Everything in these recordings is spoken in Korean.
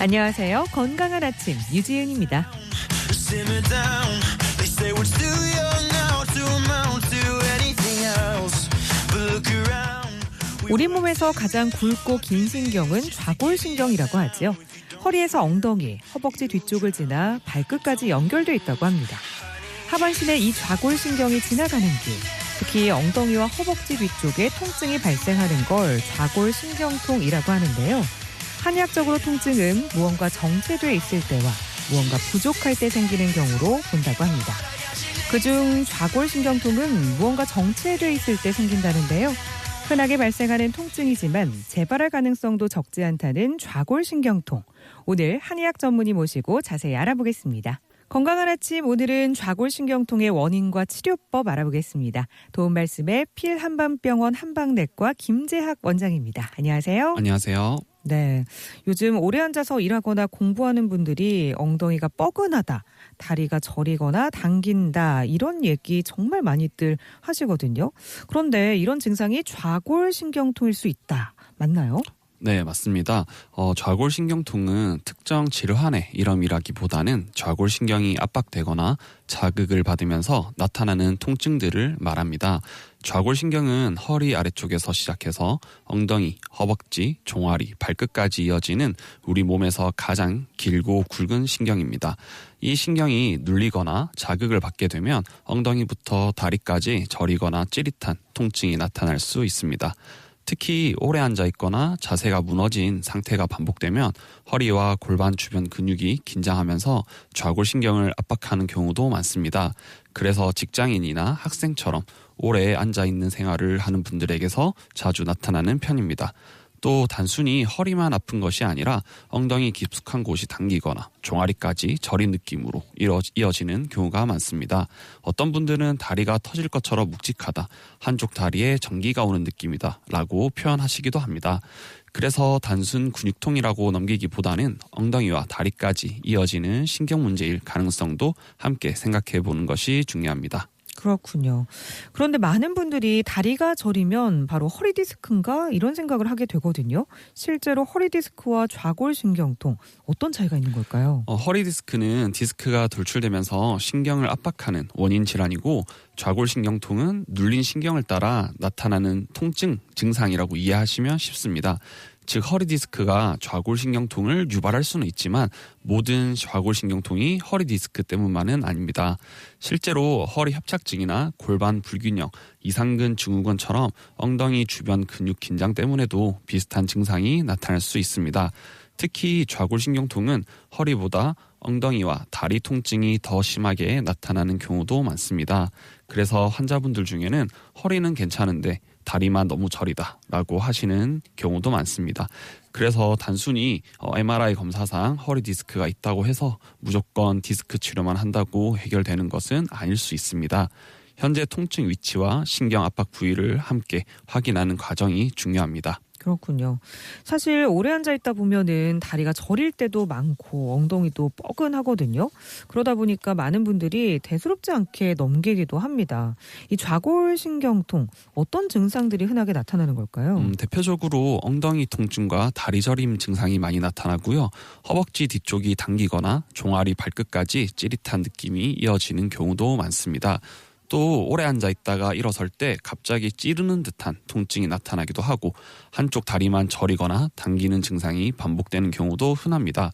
안녕하세요. 건강한 아침 유지은입니다. 우리 몸에서 가장 굵고 긴 신경은 좌골신경이라고 하죠. 허리에서 엉덩이, 허벅지 뒤쪽을 지나 발끝까지 연결돼 있다고 합니다. 하반신에 이 좌골신경이 지나가는 길, 특히 엉덩이와 허벅지 뒤쪽에 통증이 발생하는 걸 좌골신경통이라고 하는데요. 한의학적으로 통증은 무언가 정체돼 있을 때와 무언가 부족할 때 생기는 경우로 본다고 합니다. 그중 좌골신경통은 무언가 정체돼 있을 때 생긴다는데요. 흔하게 발생하는 통증이지만 재발할 가능성도 적지 않다는 좌골신경통. 오늘 한의학 전문의 모시고 자세히 알아보겠습니다. 건강한 아침, 오늘은 좌골신경통의 원인과 치료법 알아보겠습니다. 도움 말씀에 필한방병원 한방내과 김재학 원장입니다. 안녕하세요. 안녕하세요. 네, 요즘 오래 앉아서 일하거나 공부하는 분들이 엉덩이가 뻐근하다, 다리가 저리거나 당긴다 이런 얘기 정말 많이들 하시거든요. 그런데 이런 증상이 좌골신경통일 수 있다. 맞나요? 네, 맞습니다. 좌골신경통은 특정 질환의 이름이라기보다는 좌골신경이 압박되거나 자극을 받으면서 나타나는 통증들을 말합니다. 좌골신경은 허리 아래쪽에서 시작해서 엉덩이, 허벅지, 종아리, 발끝까지 이어지는 우리 몸에서 가장 길고 굵은 신경입니다. 이 신경이 눌리거나 자극을 받게 되면 엉덩이부터 다리까지 저리거나 찌릿한 통증이 나타날 수 있습니다. 특히 오래 앉아있거나 자세가 무너진 상태가 반복되면 허리와 골반 주변 근육이 긴장하면서 좌골신경을 압박하는 경우도 많습니다. 그래서 직장인이나 학생처럼 오래 앉아있는 생활을 하는 분들에게서 자주 나타나는 편입니다. 또 단순히 허리만 아픈 것이 아니라 엉덩이 깊숙한 곳이 당기거나 종아리까지 저린 느낌으로 이어지는 경우가 많습니다. 어떤 분들은 다리가 터질 것처럼 묵직하다, 한쪽 다리에 전기가 오는 느낌이다 라고 표현하시기도 합니다. 그래서 단순 근육통이라고 넘기기보다는 엉덩이와 다리까지 이어지는 신경 문제일 가능성도 함께 생각해 보는 것이 중요합니다. 그렇군요. 그런데 많은 분들이 다리가 저리면 바로 허리 디스크인가 이런 생각을 하게 되거든요. 실제로 허리 디스크와 좌골신경통 어떤 차이가 있는 걸까요? 허리 디스크는 디스크가 돌출되면서 신경을 압박하는 원인 질환이고 좌골신경통은 눌린 신경을 따라 나타나는 통증 증상이라고 이해하시면 쉽습니다. 즉 허리 디스크가 좌골신경통을 유발할 수는 있지만 모든 좌골신경통이 허리 디스크 때문만은 아닙니다. 실제로 허리 협착증이나 골반 불균형, 이상근 증후군처럼 엉덩이 주변 근육 긴장 때문에도 비슷한 증상이 나타날 수 있습니다. 특히 좌골신경통은 허리보다 엉덩이와 다리 통증이 더 심하게 나타나는 경우도 많습니다. 그래서 환자분들 중에는 허리는 괜찮은데 다리만 너무 저리다 라고 하시는 경우도 많습니다. 그래서 단순히 MRI 검사상 허리 디스크가 있다고 해서 무조건 디스크 치료만 한다고 해결되는 것은 아닐 수 있습니다. 현재 통증 위치와 신경 압박 부위를 함께 확인하는 과정이 중요합니다. 그렇군요. 사실 오래 앉아있다 보면은 다리가 저릴 때도 많고 엉덩이도 뻐근하거든요. 그러다 보니까 많은 분들이 대수롭지 않게 넘기기도 합니다. 이 좌골신경통 어떤 증상들이 흔하게 나타나는 걸까요? 대표적으로 엉덩이 통증과 다리 저림 증상이 많이 나타나고요. 허벅지 뒤쪽이 당기거나 종아리 발끝까지 찌릿한 느낌이 이어지는 경우도 많습니다. 또 오래 앉아있다가 일어설 때 갑자기 찌르는 듯한 통증이 나타나기도 하고 한쪽 다리만 저리거나 당기는 증상이 반복되는 경우도 흔합니다.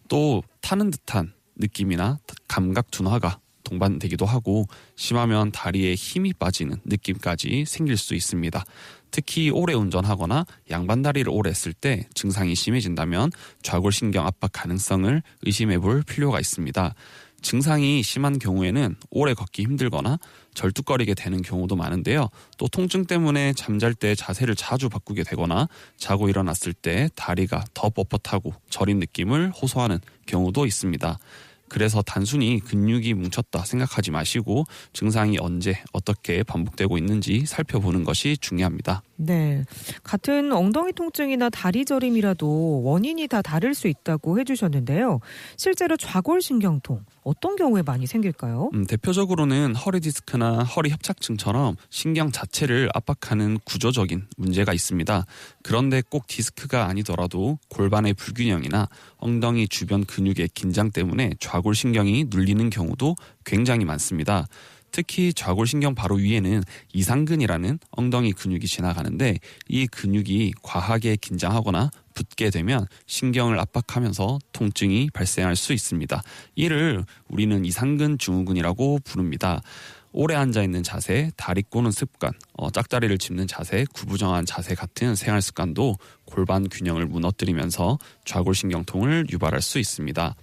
또 타는 듯한 느낌이나 감각 둔화가 동반되기도 하고 심하면 다리에 힘이 빠지는 느낌까지 생길 수 있습니다. 특히 오래 운전하거나 양반다리를 오래 했을 때 증상이 심해진다면 좌골신경 압박 가능성을 의심해 볼 필요가 있습니다. 증상이 심한 경우에는 오래 걷기 힘들거나 절뚝거리게 되는 경우도 많은데요. 또 통증 때문에 잠잘 때 자세를 자주 바꾸게 되거나 자고 일어났을 때 다리가 더 뻣뻣하고 저린 느낌을 호소하는 경우도 있습니다. 그래서 단순히 근육이 뭉쳤다 생각하지 마시고 증상이 언제 어떻게 반복되고 있는지 살펴보는 것이 중요합니다. 네. 같은 엉덩이 통증이나 다리 저림이라도 원인이 다 다를 수 있다고 해주셨는데요. 실제로 좌골신경통 어떤 경우에 많이 생길까요? 대표적으로는 허리 디스크나 허리 협착증처럼 신경 자체를 압박하는 구조적인 문제가 있습니다. 그런데 꼭 디스크가 아니더라도 골반의 불균형이나 엉덩이 주변 근육의 긴장 때문에 좌골신경이 눌리는 경우도 굉장히 많습니다. 특히 좌골신경 바로 위에는 이상근이라는 엉덩이 근육이 지나가는데 이 근육이 과하게 긴장하거나 붙게 되면 신경을 압박하면서 통증이 발생할 수 있습니다. 이를 우리는 이상근 증후군이라고 부릅니다. 오래 앉아있는 자세, 다리 꼬는 습관, 짝다리를 짚는 자세, 구부정한 자세 같은 생활 습관도 골반 균형을 무너뜨리면서 좌골신경통을 유발할 수 있습니다.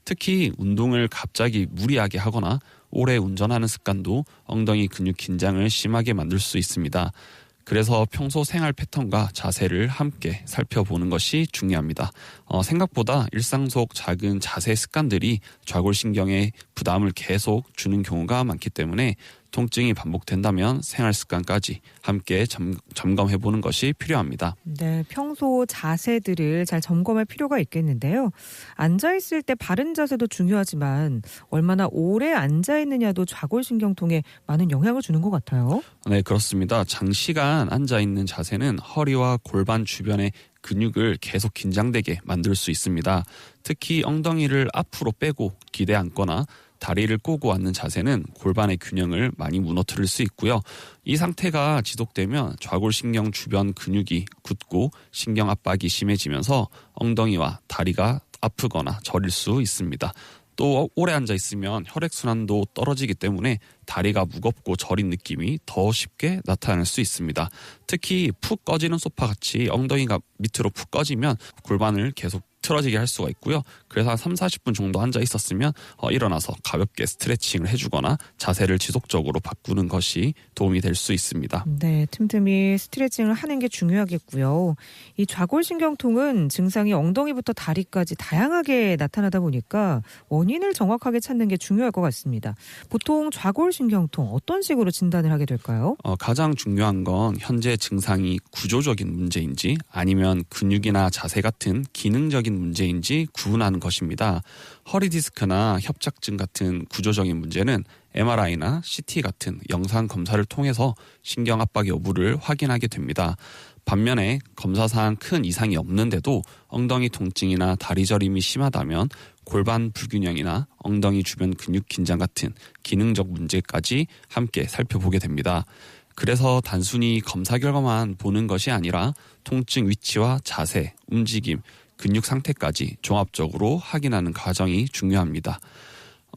특히 운동을 갑자기 무리하게 하거나 오래 운전하는 습관도 엉덩이 근육 긴장을 심하게 만들 수 있습니다. 그래서 평소 생활 패턴과 자세를 함께 살펴보는 것이 중요합니다. 생각보다 일상 속 작은 자세 습관들이 좌골신경에 부담을 계속 주는 경우가 많기 때문에 통증이 반복된다면 생활 습관까지 함께 점검해보는 것이 필요합니다. 네, 평소 자세들을 잘 점검할 필요가 있겠는데요. 앉아있을 때 바른 자세도 중요하지만 얼마나 오래 앉아있느냐도 좌골신경통에 많은 영향을 주는 것 같아요. 네, 그렇습니다. 장시간 앉아있는 자세는 허리와 골반 주변의 근육을 계속 긴장되게 만들 수 있습니다. 특히 엉덩이를 앞으로 빼고 기대 앉거나 다리를 꼬고 앉는 자세는 골반의 균형을 많이 무너뜨릴 수 있고요. 이 상태가 지속되면 좌골신경 주변 근육이 굳고 신경 압박이 심해지면서 엉덩이와 다리가 아프거나 저릴 수 있습니다. 또 오래 앉아 있으면 혈액순환도 떨어지기 때문에 다리가 무겁고 저린 느낌이 더 쉽게 나타날 수 있습니다. 특히 푹 꺼지는 소파같이 엉덩이가 밑으로 푹 꺼지면 골반을 계속 틀어지게 할 수가 있고요. 그래서 한 30-40분 정도 앉아 있었으면 일어나서 가볍게 스트레칭을 해주거나 자세를 지속적으로 바꾸는 것이 도움이 될 수 있습니다. 네, 틈틈이 스트레칭을 하는 게 중요하겠고요. 이 좌골신경통은 증상이 엉덩이부터 다리까지 다양하게 나타나다 보니까 원인을 정확하게 찾는 게 중요할 것 같습니다. 보통 좌골신경통 어떤 식으로 진단을 하게 될까요? 가장 중요한 건 현재 증상이 구조적인 문제인지 아니면 근육이나 자세 같은 기능적인 문제인지 구분하는 것입니다. 허리 디스크나 협착증 같은 구조적인 문제는 MRI나 CT 같은 영상 검사를 통해서 신경 압박 여부를 확인하게 됩니다. 반면에 검사상 큰 이상이 없는데도 엉덩이 통증이나 다리 저림이 심하다면 골반 불균형이나 엉덩이 주변 근육 긴장 같은 기능적 문제까지 함께 살펴보게 됩니다. 그래서 단순히 검사 결과만 보는 것이 아니라 통증 위치와 자세, 움직임, 근육 상태까지 종합적으로 확인하는 과정이 중요합니다.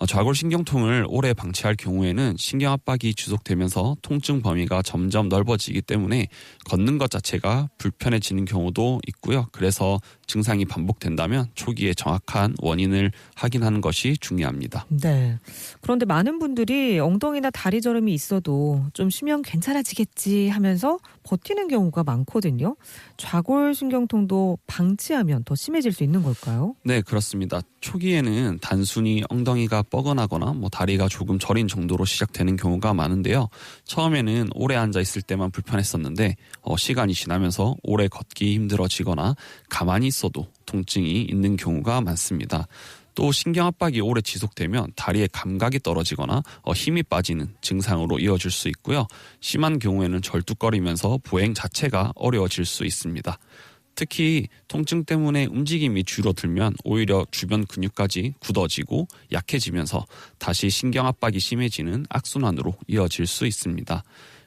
좌골신경통을 오래 방치할 경우에는 신경압박이 지속되면서 통증 범위가 점점 넓어지기 때문에 걷는 것 자체가 불편해지는 경우도 있고요. 그래서 증상이 반복된다면 초기에 정확한 원인을 확인하는 것이 중요합니다. 네. 그런데 많은 분들이 엉덩이나 다리 저림이 있어도 좀 쉬면 괜찮아지겠지 하면서 버티는 경우가 많거든요. 좌골신경통도 방치하면 더 심해질 수 있는 걸까요? 네, 그렇습니다. 초기에는 단순히 엉덩이가 뻐근하거나 다리가 조금 저린 정도로 시작되는 경우가 많은데요. 처음에는 오래 앉아 있을 때만 불편했었는데 시간이 지나면서 오래 걷기 힘들어지거나 가만히 있어도 통증이 있는 경우가 많습니다. 또 신경 압박이 오래 지속되면 다리의 감각이 떨어지거나 힘이 빠지는 증상으로 이어질 수 있고요. 심한 경우에는 절뚝거리면서 보행 자체가 어려워질 수 있습니다. 특히 통증 때문에 움직임이 줄어들면 오히려 주변 근육까지 굳어지고 약해지면서 다시 신경 압박이 심해지는 악순환으로 이어질 수 있습니다.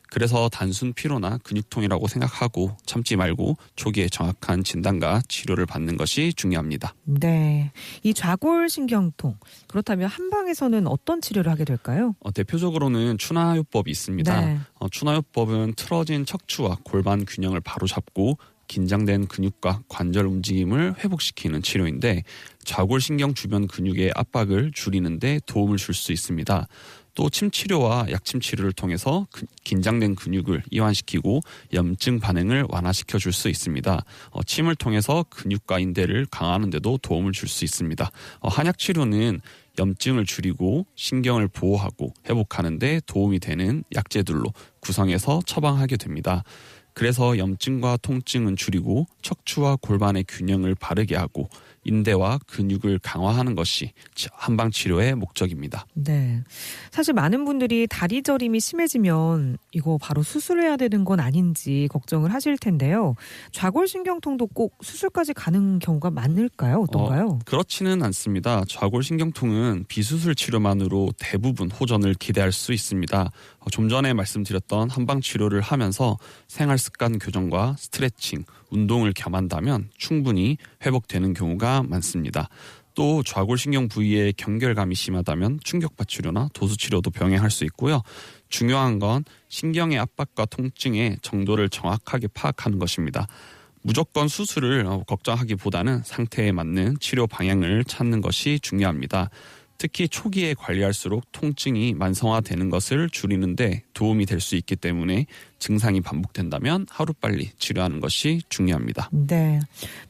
그래서 단순 피로나 근육통이라고 생각하고 참지 말고 초기에 정확한 진단과 치료를 받는 것이 중요합니다. 네, 이 좌골신경통 그렇다면 한방에서는 어떤 치료를 하게 될까요? 대표적으로는 추나요법이 있습니다. 네. 추나요법은 틀어진 척추와 골반 균형을 바로잡고 긴장된 근육과 관절 움직임을 회복시키는 치료인데 좌골신경 주변 근육의 압박을 줄이는 데 도움을 줄 수 있습니다. 또 침치료와 약침치료를 통해서 긴장된 근육을 이완시키고 염증 반응을 완화시켜 줄 수 있습니다. 침을 통해서 근육과 인대를 강화하는 데도 도움을 줄 수 있습니다. 한약치료는 염증을 줄이고 신경을 보호하고 회복하는 데 도움이 되는 약재들로 구성해서 처방하게 됩니다. 그래서 염증과 통증은 줄이고 척추와 골반의 균형을 바르게 하고 인대와 근육을 강화하는 것이 한방 치료의 목적입니다. 네. 사실 많은 분들이 다리 저림이 심해지면 이거 바로 수술해야 되는 건 아닌지 걱정을 하실 텐데요. 좌골신경통도 꼭 수술까지 가는 경우가 많을까요? 어떤가요? 그렇지는 않습니다. 좌골신경통은 비수술 치료만으로 대부분 호전을 기대할 수 있습니다. 좀 전에 말씀드렸던 한방 치료를 하면서 생활 습관 교정과 스트레칭, 운동을 겸한다면 충분히 회복되는 경우가 많습니다. 또 좌골신경 부위에 경결감이 심하다면 충격파 치료나 도수 치료도 병행할 수 있고요. 중요한 건 신경의 압박과 통증의 정도를 정확하게 파악하는 것입니다. 무조건 수술을 걱정하기보다는 상태에 맞는 치료 방향을 찾는 것이 중요합니다. 특히 초기에 관리할수록 통증이 만성화되는 것을 줄이는 데 도움이 될 수 있기 때문에 증상이 반복된다면 하루빨리 치료하는 것이 중요합니다. 네.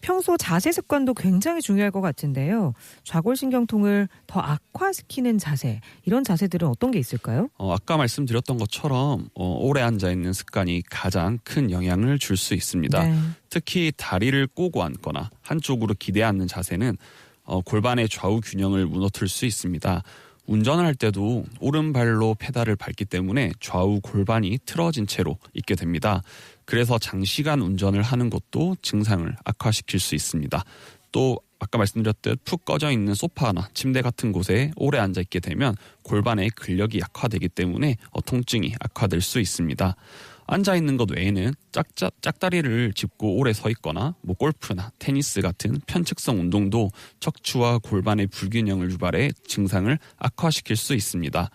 평소 자세 습관도 굉장히 중요할 것 같은데요. 좌골신경통을 더 악화시키는 자세, 이런 자세들은 어떤 게 있을까요? 아까 말씀드렸던 것처럼 오래 앉아있는 습관이 가장 큰 영향을 줄 수 있습니다. 네. 특히 다리를 꼬고 앉거나 한쪽으로 기대 앉는 자세는 골반의 좌우 균형을 무너뜨릴 수 있습니다. 운전을 할 때도 오른발로 페달을 밟기 때문에 좌우 골반이 틀어진 채로 있게 됩니다. 그래서 장시간 운전을 하는 것도 증상을 악화시킬 수 있습니다. 또 아까 말씀드렸듯 푹 꺼져 있는 소파나 침대 같은 곳에 오래 앉아 있게 되면 골반의 근력이 약화되기 때문에 통증이 악화될 수 있습니다. 앉아있는 것 외에는 짝다리를 짚고 오래 서 있거나 골프나 테니스 같은 편측성 운동도 척추와 골반의 불균형을 유발해 증상을 악화시킬 수 있습니다.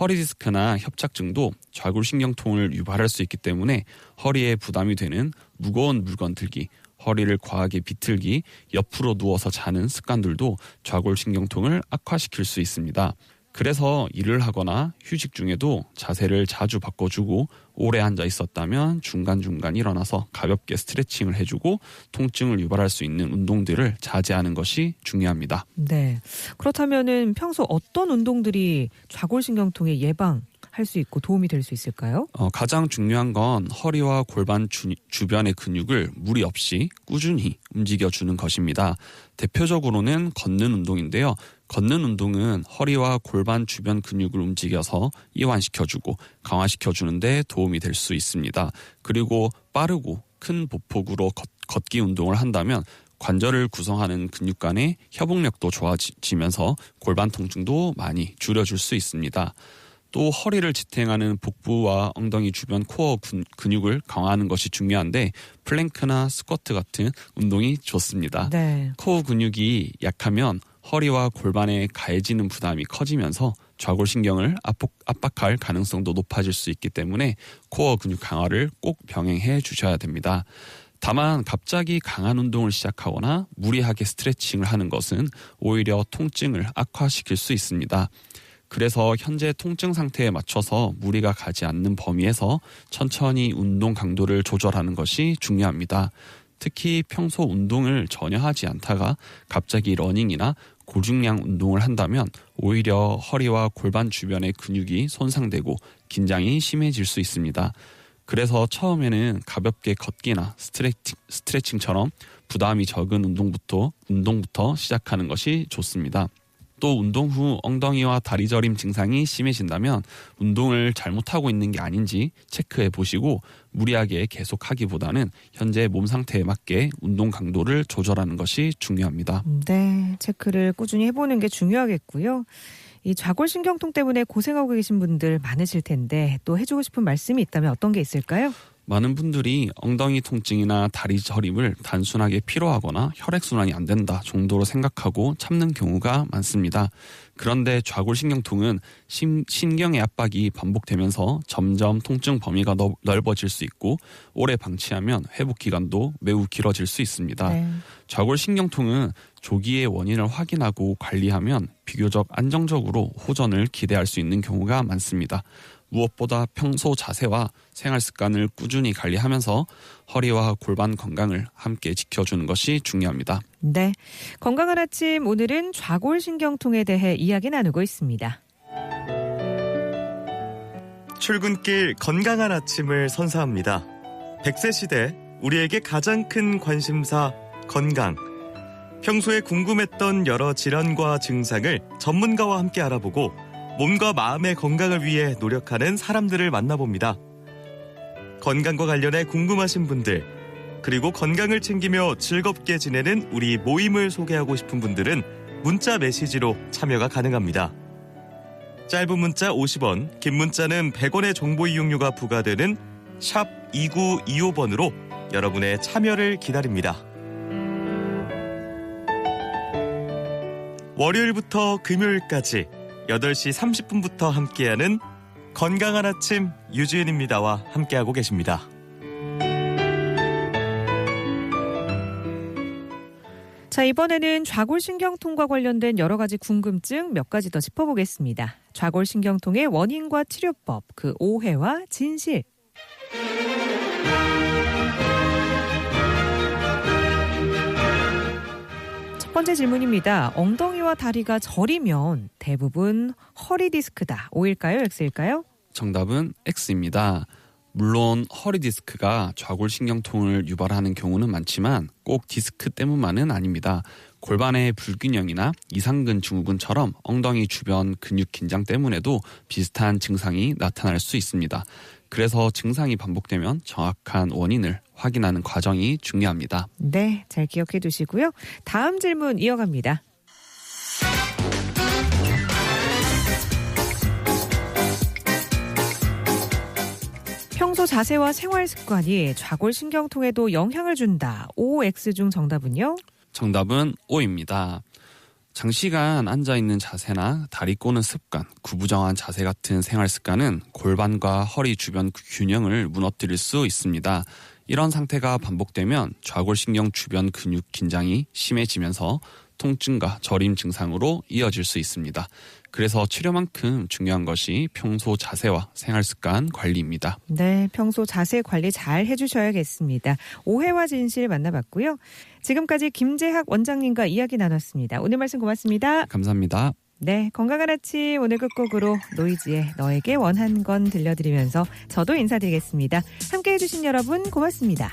허리 디스크나 협착증도 좌골신경통을 유발할 수 있기 때문에 허리에 부담이 되는 무거운 물건 들기, 허리를 과하게 비틀기, 옆으로 누워서 자는 습관들도 좌골신경통을 악화시킬 수 있습니다. 그래서 일을 하거나 휴식 중에도 자세를 자주 바꿔주고 오래 앉아 있었다면 중간중간 일어나서 가볍게 스트레칭을 해주고 통증을 유발할 수 있는 운동들을 자제하는 것이 중요합니다. 네. 그렇다면은 평소 어떤 운동들이 좌골신경통의 예방할 수 있고 도움이 될 수 있을까요? 가장 중요한 건 허리와 골반 주변의 근육을 무리 없이 꾸준히 움직여주는 것입니다. 대표적으로는 걷는 운동인데요. 걷는 운동은 허리와 골반 주변 근육을 움직여서 이완시켜주고 강화시켜주는데 도움이 될 수 있습니다. 그리고 빠르고 큰 보폭으로 걷기 운동을 한다면 관절을 구성하는 근육 간의 협응력도 좋아지면서 골반 통증도 많이 줄여줄 수 있습니다. 또 허리를 지탱하는 복부와 엉덩이 주변 코어 근육을 강화하는 것이 중요한데 플랭크나 스쿼트 같은 운동이 좋습니다. 네. 코어 근육이 약하면 허리와 골반에 가해지는 부담이 커지면서 좌골신경을 압박할 가능성도 높아질 수 있기 때문에 코어 근육 강화를 꼭 병행해 주셔야 됩니다. 다만 갑자기 강한 운동을 시작하거나 무리하게 스트레칭을 하는 것은 오히려 통증을 악화시킬 수 있습니다. 그래서 현재 통증 상태에 맞춰서 무리가 가지 않는 범위에서 천천히 운동 강도를 조절하는 것이 중요합니다. 특히 평소 운동을 전혀 하지 않다가 갑자기 러닝이나 고중량 운동을 한다면 오히려 허리와 골반 주변의 근육이 손상되고 긴장이 심해질 수 있습니다. 그래서 처음에는 가볍게 걷기나 스트레칭처럼 부담이 적은 운동부터 시작하는 것이 좋습니다. 또 운동 후 엉덩이와 다리 저림 증상이 심해진다면 운동을 잘못하고 있는 게 아닌지 체크해 보시고 무리하게 계속하기보다는 현재 몸 상태에 맞게 운동 강도를 조절하는 것이 중요합니다. 네, 체크를 꾸준히 해보는 게 중요하겠고요. 이 좌골신경통 때문에 고생하고 계신 분들 많으실 텐데 또 해주고 싶은 말씀이 있다면 어떤 게 있을까요? 많은 분들이 엉덩이 통증이나 다리 저림을 단순하게 피로하거나 혈액순환이 안 된다 정도로 생각하고 참는 경우가 많습니다. 그런데 좌골신경통은 신경의 압박이 반복되면서 점점 통증 범위가 넓어질 수 있고 오래 방치하면 회복 기간도 매우 길어질 수 있습니다. 네. 좌골신경통은 조기에 원인을 확인하고 관리하면 비교적 안정적으로 호전을 기대할 수 있는 경우가 많습니다. 무엇보다 평소 자세와 생활 습관을 꾸준히 관리하면서 허리와 골반 건강을 함께 지켜주는 것이 중요합니다. 네, 건강한 아침 오늘은 좌골신경통에 대해 이야기 나누고 있습니다. 출근길 건강한 아침을 선사합니다. 100세 시대 우리에게 가장 큰 관심사 건강. 평소에 궁금했던 여러 질환과 증상을 전문가와 함께 알아보고 몸과 마음의 건강을 위해 노력하는 사람들을 만나봅니다. 건강과 관련해 궁금하신 분들, 그리고 건강을 챙기며 즐겁게 지내는 우리 모임을 소개하고 싶은 분들은 문자 메시지로 참여가 가능합니다. 짧은 문자 50원, 긴 문자는 100원의 정보 이용료가 부과되는 샵 2925번으로 여러분의 참여를 기다립니다. 월요일부터 금요일까지 8시 30분부터 함께하는 건강한 아침 유지은입니다와 함께하고 계십니다. 자, 이번에는 좌골신경통과 관련된 여러 가지 궁금증 몇 가지 더 짚어보겠습니다. 좌골신경통의 원인과 치료법, 그 오해와 진실. 첫 번째 질문입니다. 엉덩이와 다리가 저리면 대부분 허리 디스크다. O일까요? X일까요? 정답은 X입니다. 물론 허리 디스크가 좌골신경통을 유발하는 경우는 많지만 꼭 디스크 때문만은 아닙니다. 골반의 불균형이나 이상근 증후군처럼 엉덩이 주변 근육 긴장 때문에도 비슷한 증상이 나타날 수 있습니다. 그래서 증상이 반복되면 정확한 원인을 확인하는 과정이 중요합니다. 네, 잘 기억해 두시고요. 다음 질문 이어갑니다. 평소 자세와 생활 습관이 좌골신경통에도 영향을 준다. O, X 중 정답은요? 정답은 O입니다. 장시간 앉아있는 자세나 다리 꼬는 습관, 구부정한 자세 같은 생활 습관은 골반과 허리 주변 균형을 무너뜨릴 수 있습니다. 이런 상태가 반복되면 좌골신경 주변 근육 긴장이 심해지면서 통증과 저림 증상으로 이어질 수 있습니다. 그래서 치료만큼 중요한 것이 평소 자세와 생활 습관 관리입니다. 네, 평소 자세 관리 잘 해주셔야겠습니다. 오해와 진실 만나봤고요. 지금까지 김재학 원장님과 이야기 나눴습니다. 오늘 말씀 고맙습니다. 감사합니다. 네, 건강한 아침 오늘 끝곡으로 노이즈의 너에게 원한 건 들려드리면서 저도 인사드리겠습니다. 함께해 주신 여러분 고맙습니다.